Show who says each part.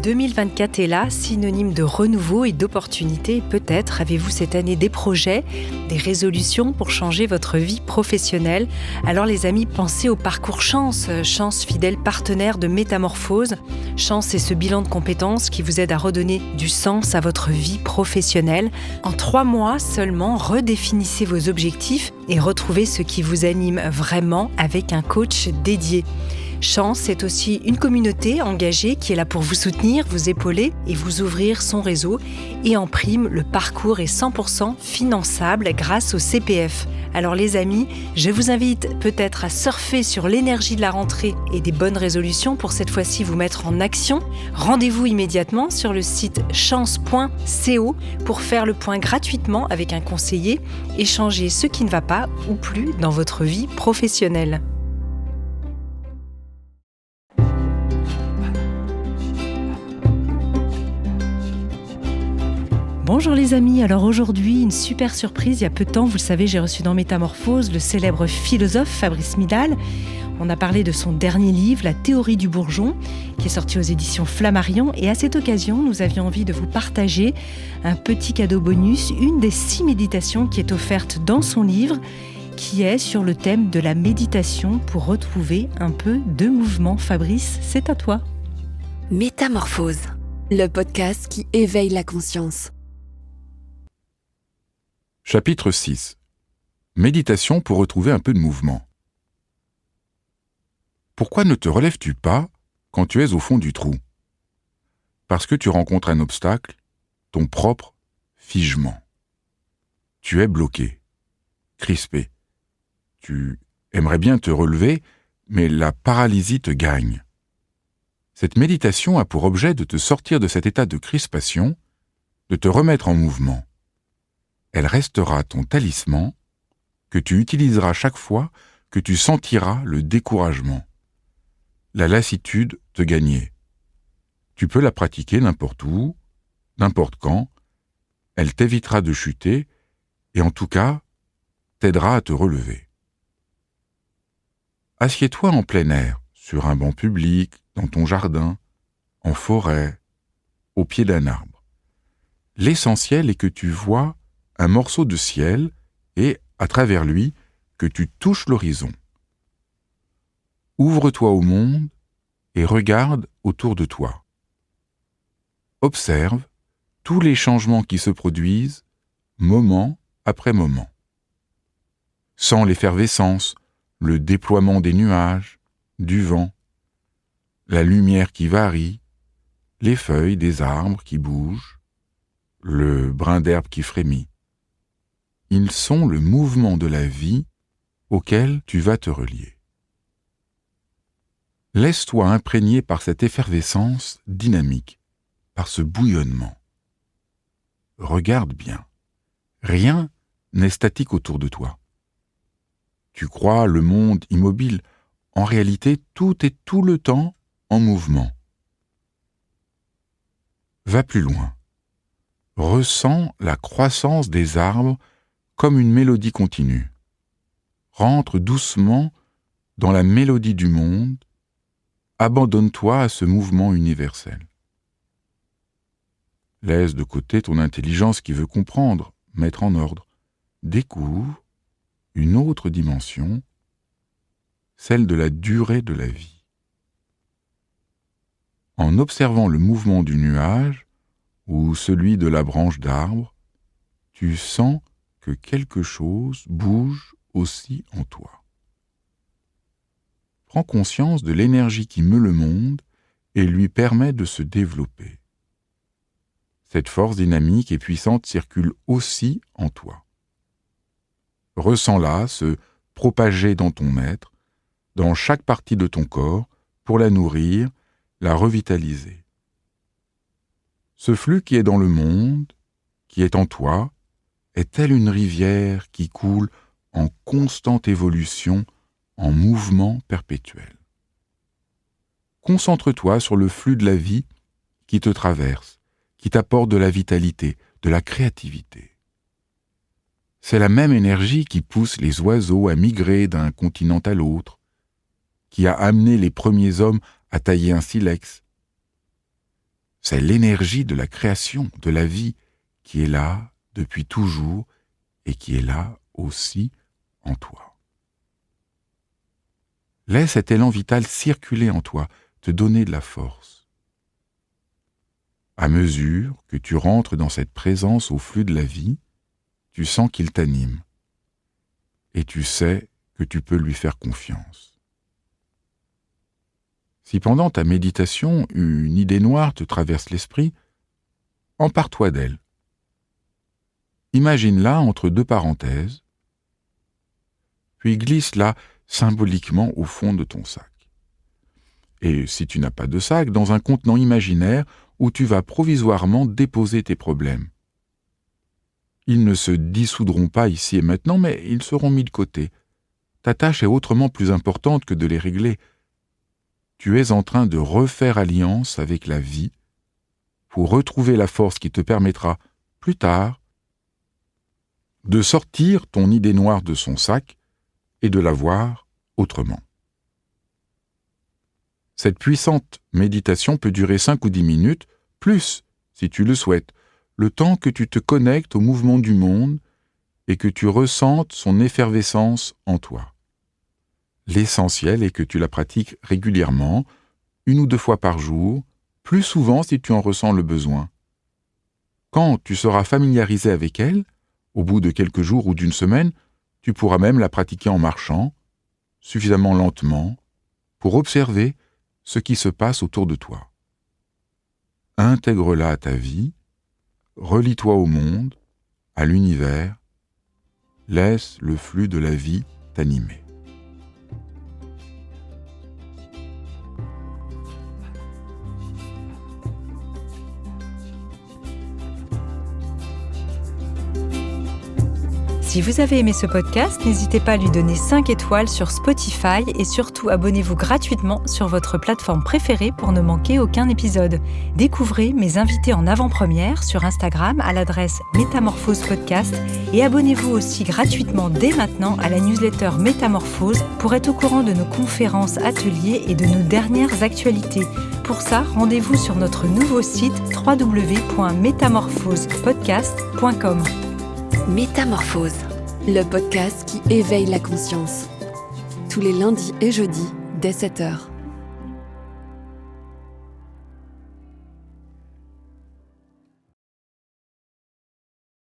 Speaker 1: 2024 est là, synonyme de renouveau et d'opportunités. Peut-être avez-vous cette année des projets, des résolutions pour changer votre vie professionnelle. Alors les amis, pensez au parcours Chance. Chance, fidèle partenaire de Métamorphose. Chance, c'est ce bilan de compétences qui vous aide à redonner du sens à votre vie professionnelle. En 3 mois seulement, redéfinissez vos objectifs et retrouvez ce qui vous anime vraiment avec un coach dédié. Chance, c'est aussi une communauté engagée qui est là pour vous soutenir, vous épauler et vous ouvrir son réseau. Et en prime, le parcours est 100% finançable grâce au CPF. Alors les amis, je vous invite peut-être à surfer sur l'énergie de la rentrée et des bonnes résolutions pour cette fois-ci vous mettre en action. Rendez-vous immédiatement sur le site chance.co pour faire le point gratuitement avec un conseiller et changer ce qui ne va pas ou plus dans votre vie professionnelle. Bonjour les amis, alors aujourd'hui une super surprise, il y a peu de temps, vous le savez, j'ai reçu dans Métamorphose le célèbre philosophe Fabrice Midal. On a parlé de son dernier livre, La théorie du bourgeon, qui est sorti aux éditions Flammarion, et à cette occasion, nous avions envie de vous partager un petit cadeau bonus, une des 6 méditations qui est offerte dans son livre, qui est sur le thème de la méditation pour retrouver un peu de mouvement. Fabrice, c'est à toi.
Speaker 2: Métamorphose, le podcast qui éveille la conscience.
Speaker 3: Chapitre 6. Méditation pour retrouver un peu de mouvement. Pourquoi ne te relèves-tu pas quand tu es au fond du trou ? Parce que tu rencontres un obstacle, ton propre figement. Tu es bloqué, crispé. Tu aimerais bien te relever, mais la paralysie te gagne. Cette méditation a pour objet de te sortir de cet état de crispation, de te remettre en mouvement. Elle restera ton talisman que tu utiliseras chaque fois que tu sentiras le découragement, la lassitude te gagner. Tu peux la pratiquer n'importe où, n'importe quand. Elle t'évitera de chuter et en tout cas, t'aidera à te relever. Assieds-toi en plein air, sur un banc public, dans ton jardin, en forêt, au pied d'un arbre. L'essentiel est que tu vois un morceau de ciel et, à travers lui, que tu touches l'horizon. Ouvre-toi au monde et regarde autour de toi. Observe tous les changements qui se produisent, moment après moment. Sens l'effervescence, le déploiement des nuages, du vent, la lumière qui varie, les feuilles des arbres qui bougent, le brin d'herbe qui frémit. Ils sont le mouvement de la vie auquel tu vas te relier. Laisse-toi imprégner par cette effervescence dynamique, par ce bouillonnement. Regarde bien. Rien n'est statique autour de toi. Tu crois le monde immobile. En réalité, tout est tout le temps en mouvement. Va plus loin. Ressens la croissance des arbres comme une mélodie continue. Rentre doucement dans la mélodie du monde, abandonne-toi à ce mouvement universel. Laisse de côté ton intelligence qui veut comprendre, mettre en ordre. Découvre une autre dimension, celle de la durée de la vie. En observant le mouvement du nuage ou celui de la branche d'arbre, tu sens que quelque chose bouge aussi en toi. Prends conscience de l'énergie qui meut le monde et lui permet de se développer. Cette force dynamique et puissante circule aussi en toi. Ressens-la se propager dans ton être, dans chaque partie de ton corps, pour la nourrir, la revitaliser. Ce flux qui est dans le monde, qui est en toi, est telle une rivière qui coule en constante évolution, en mouvement perpétuel. Concentre-toi sur le flux de la vie qui te traverse, qui t'apporte de la vitalité, de la créativité. C'est la même énergie qui pousse les oiseaux à migrer d'un continent à l'autre, qui a amené les premiers hommes à tailler un silex. C'est l'énergie de la création, de la vie, qui est là depuis toujours et qui est là aussi en toi. Laisse cet élan vital circuler en toi, te donner de la force. À mesure que tu rentres dans cette présence au flux de la vie, tu sens qu'il t'anime et tu sais que tu peux lui faire confiance. Si pendant ta méditation, une idée noire te traverse l'esprit, empare-toi d'elle. Imagine-la entre deux parenthèses, puis glisse-la symboliquement au fond de ton sac. Et si tu n'as pas de sac, dans un contenant imaginaire où tu vas provisoirement déposer tes problèmes. Ils ne se dissoudront pas ici et maintenant, mais ils seront mis de côté. Ta tâche est autrement plus importante que de les régler. Tu es en train de refaire alliance avec la vie pour retrouver la force qui te permettra, plus tard, de sortir ton idée noire de son sac et de la voir autrement. Cette puissante méditation peut durer 5 ou 10 minutes, plus, si tu le souhaites, le temps que tu te connectes au mouvement du monde et que tu ressentes son effervescence en toi. L'essentiel est que tu la pratiques régulièrement, 1 ou 2 fois par jour, plus souvent si tu en ressens le besoin. Quand tu seras familiarisé avec elle, au bout de quelques jours ou d'une semaine, tu pourras même la pratiquer en marchant, suffisamment lentement, pour observer ce qui se passe autour de toi. Intègre-la à ta vie, relie-toi au monde, à l'univers, laisse le flux de la vie t'animer.
Speaker 1: Si vous avez aimé ce podcast, n'hésitez pas à lui donner 5 étoiles sur Spotify et surtout abonnez-vous gratuitement sur votre plateforme préférée pour ne manquer aucun épisode. Découvrez mes invités en avant-première sur Instagram à l'adresse Métamorphose Podcast et abonnez-vous aussi gratuitement dès maintenant à la newsletter Métamorphose pour être au courant de nos conférences, ateliers et de nos dernières actualités. Pour ça, rendez-vous sur notre nouveau site www.métamorphosepodcast.com.
Speaker 2: Métamorphose, le podcast qui éveille la conscience. Tous les lundis et jeudis dès 7h.